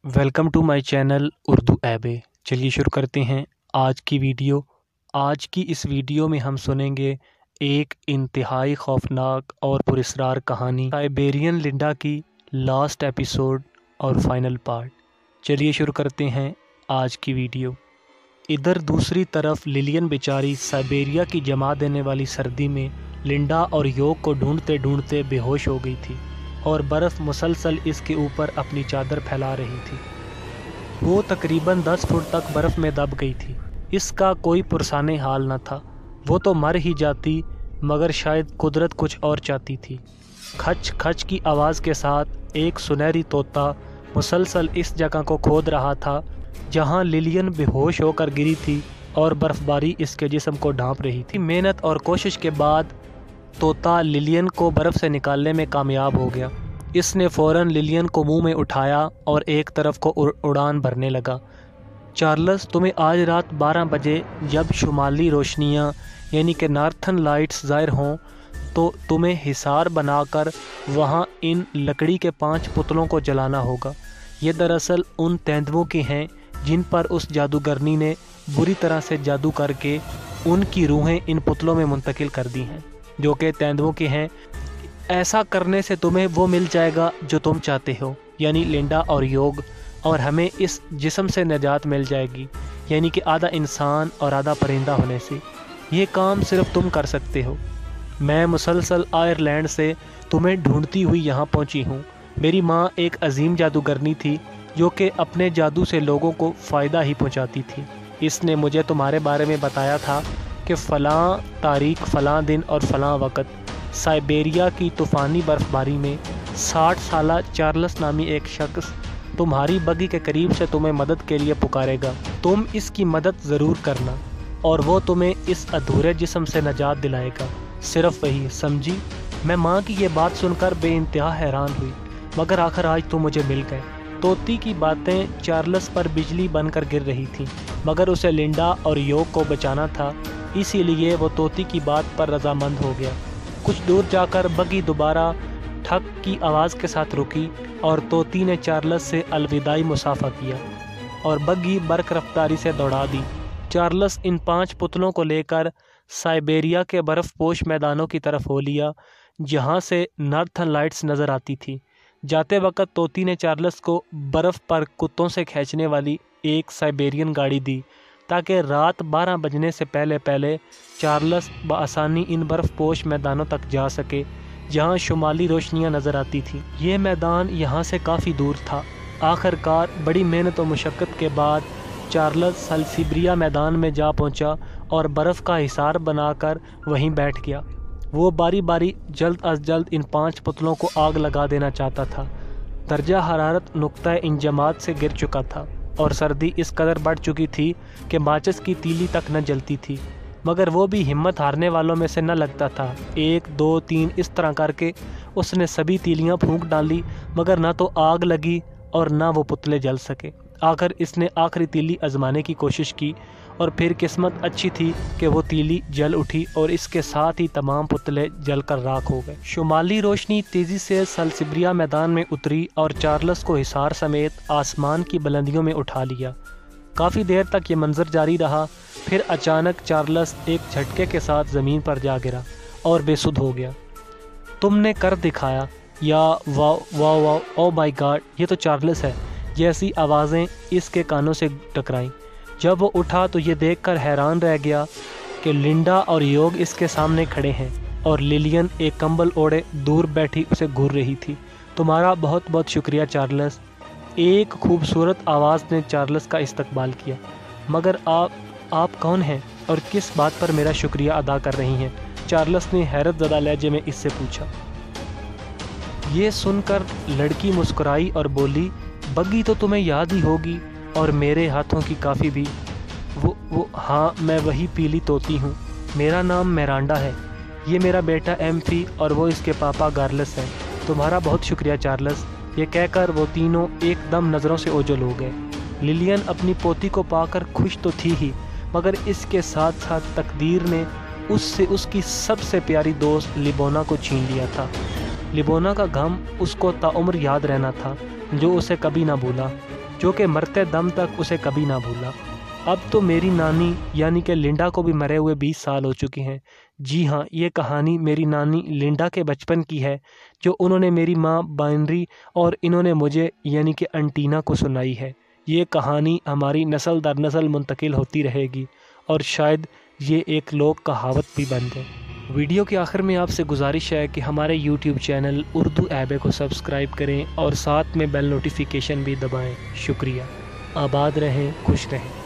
Welcome to my channel Urdu ऐबे। चलिए शुरू करते हैं आज की वीडियो। आज की इस वीडियो में हम सुनेंगे एक इंतहाई खौफनाक और पुरस्रार कहानी, साइबेरियन लिंडा की लास्ट एपिसोड और फाइनल पार्ट। चलिए शुरू करते हैं आज की वीडियो। इधर दूसरी तरफ लिलियन बेचारी साइबेरिया की जमा देने वाली सर्दी में लिंडा और योग को ढूंढते ढूंढते बेहोश हो गई थी और बर्फ़ मुसलसल इसके ऊपर अपनी चादर फैला रही थी। वो तकरीबन 10 फुट तक बर्फ़ में दब गई थी। इसका कोई पुरसाने हाल न था। वो तो मर ही जाती, मगर शायद कुदरत कुछ और चाहती थी। खच खच की आवाज़ के साथ एक सुनहरी तोता मुसलसल इस जगह को खोद रहा था जहाँ लिलियन बेहोश होकर गिरी थी और बर्फ़बारी इसके जिस्म को ढांप रही थी। मेहनत और कोशिश के बाद तोता लिलियन को बर्फ़ से निकालने में कामयाब हो गया। इसने फ़ौरन लिलियन को मुंह में उठाया और एक तरफ को उड़ान भरने लगा। चार्ल्स, तुम्हें आज रात 12 बजे जब शुमाली रोशनियाँ यानी कि नॉर्थन लाइट्स ज़ाहिर हों तो तुम्हें हिसार बनाकर वहाँ इन लकड़ी के 5 पुतलों को जलाना होगा। ये दरअसल उन तेंदुओं के हैं जिन पर उस जादूगरनी ने बुरी तरह से जादू करके उनकी रूहें इन पुतलों में मुंतकिल कर दी हैं, जो कि तेंदुओं के हैं। ऐसा करने से तुम्हें वो मिल जाएगा जो तुम चाहते हो, यानी लिंडा और योग, और हमें इस जिस्म से निजात मिल जाएगी, यानी कि आधा इंसान और आधा परिंदा होने से। ये काम सिर्फ तुम कर सकते हो। मैं मुसलसल आयरलैंड से तुम्हें ढूंढती हुई यहाँ पहुँची हूँ। मेरी माँ एक अजीम जादूगरनी थी जो कि अपने जादू से लोगों को फ़ायदा ही पहुँचाती थी। इसने मुझे तुम्हारे बारे में बताया था कि फ़लाँ तारीख, फ़लाँ दिन और फ़लाँ वक़्त साइबेरिया की तूफ़ानी बर्फ़बारी में 60 साला चार्ल्स नामी एक शख्स तुम्हारी बगी के करीब से तुम्हें मदद के लिए पुकारेगा। तुम इसकी मदद ज़रूर करना और वो तुम्हें इस अधूरे जिस्म से निजात दिलाएगा। सिर्फ वही, समझी? मैं माँ की ये बात सुनकर बेइंतहा हैरान हुई, मगर आखिर आज तुम मुझे मिल गए। तोती की बातें चार्ल्स पर बिजली बनकर गिर रही थीं, मगर उसे लिंडा और योग को बचाना था, इसीलिए वो तोती की बात पर रजामंद हो गया। कुछ दूर जाकर बगी दोबारा ठक की आवाज़ के साथ रुकी और तोती ने चार्ल्स से अलविदाई मुसाफा किया और बगी बर्क रफ्तारी से दौड़ा दी। चार्ल्स इन 5 पुतलों को लेकर साइबेरिया के बर्फ़पोश मैदानों की तरफ हो लिया जहाँ से नॉर्थन लाइट्स नज़र आती थी। जाते वक्त तोती ने चार्ल्स को बर्फ़ पर कुत्तों से खींचने वाली एक साइबेरियन गाड़ी दी ताकि रात 12 बजने से पहले पहले चार्ल्स बआसानी इन बर्फ़पोश मैदानों तक जा सके जहां शुमाली रोशनियां नज़र आती थीं। ये मैदान यहां से काफ़ी दूर था। आखिरकार बड़ी मेहनत और मुशक्क़त के बाद चार्ल्स साइबेरिया मैदान में जा पहुंचा और बर्फ़ का हिसार बनाकर वहीं बैठ गया। वो बारी बारी जल्द अज जल्द इन 5 पुतलों को आग लगा देना चाहता था। दर्जा हरारत नुक्ता इंजमात से गिर चुका था और सर्दी इस कदर बढ़ चुकी थी कि माचिस की तीली तक न जलती थी, मगर वो भी हिम्मत हारने वालों में से न लगता था। 1 2 3 इस तरह करके उसने सभी तीलियां फूंक डाली, मगर ना तो आग लगी और ना वो पुतले जल सके। आखिर इसने आखिरी तीली आजमाने की कोशिश की और फिर किस्मत अच्छी थी कि वो तीली जल उठी और इसके साथ ही तमाम पुतले जलकर राख हो गए। शुमाली रोशनी तेज़ी से साइबेरिया मैदान में उतरी और चार्ल्स को हिसार समेत आसमान की बुलंदियों में उठा लिया। काफ़ी देर तक ये मंजर जारी रहा, फिर अचानक चार्ल्स एक झटके के साथ ज़मीन पर जा गिरा और बेसुध हो गया। तुमने कर दिखाया, या वाह वाह वाह, ओ माय गॉड, ये तो चार्ल्स है, जैसी आवाज़ें इसके कानों से टकराईं। जब वो उठा तो ये देखकर हैरान रह गया कि लिंडा और योग इसके सामने खड़े हैं और लिलियन एक कंबल ओढ़े दूर बैठी उसे घूर रही थी। तुम्हारा बहुत बहुत शुक्रिया चार्ल्स, एक खूबसूरत आवाज़ ने चार्ल्स का इस्तकबाल किया। मगर आप कौन हैं और किस बात पर मेरा शुक्रिया अदा कर रही हैं? चार्ल्स ने हैरत ज़दा लहजे में इससे पूछा। ये सुनकर लड़की मुस्कुराई और बोली, बग्गी तो तुम्हें याद ही होगी, और मेरे हाथों की काफ़ी भी। वो हाँ, मैं वही पीली तोती हूँ। मेरा नाम मिरांडा है। ये मेरा बेटा एम्फी और वो इसके पापा गार्लस हैं। तुम्हारा बहुत शुक्रिया चार्ल्स। ये कहकर वो तीनों एकदम नज़रों से ओझल हो गए। लिलियन अपनी पोती को पाकर खुश तो थी ही, मगर इसके साथ साथ तकदीर ने उससे उसकी सबसे प्यारी दोस्त लिबोना को छीन लिया था। लिबोना का गम उसको ताउम्र याद रहना था, जो उसे कभी ना भूला। جو کہ مرتے دم تک اسے کبھی نہ بھولا۔ اب تو میری نانی یعنی کہ لنڈا کو بھی مرے ہوئے 20 سال ہو چکی ہیں۔ جی ہاں، یہ کہانی میری نانی لنڈا کے بچپن کی ہے، جو انہوں نے میری ماں بائنری اور انہوں نے مجھے یعنی کہ انٹینا کو سنائی ہے۔ یہ کہانی ہماری نسل در نسل منتقل ہوتی رہے گی اور شاید یہ ایک لوک کہاوت بھی بن جائے۔ ویڈیو کے آخر میں آپ سے گزارش ہے کہ ہمارے یوٹیوب چینل اردو ایبے کو سبسکرائب کریں اور ساتھ میں بیل نوٹیفیکیشن بھی دبائیں۔ شکریہ۔ آباد رہیں، خوش رہیں۔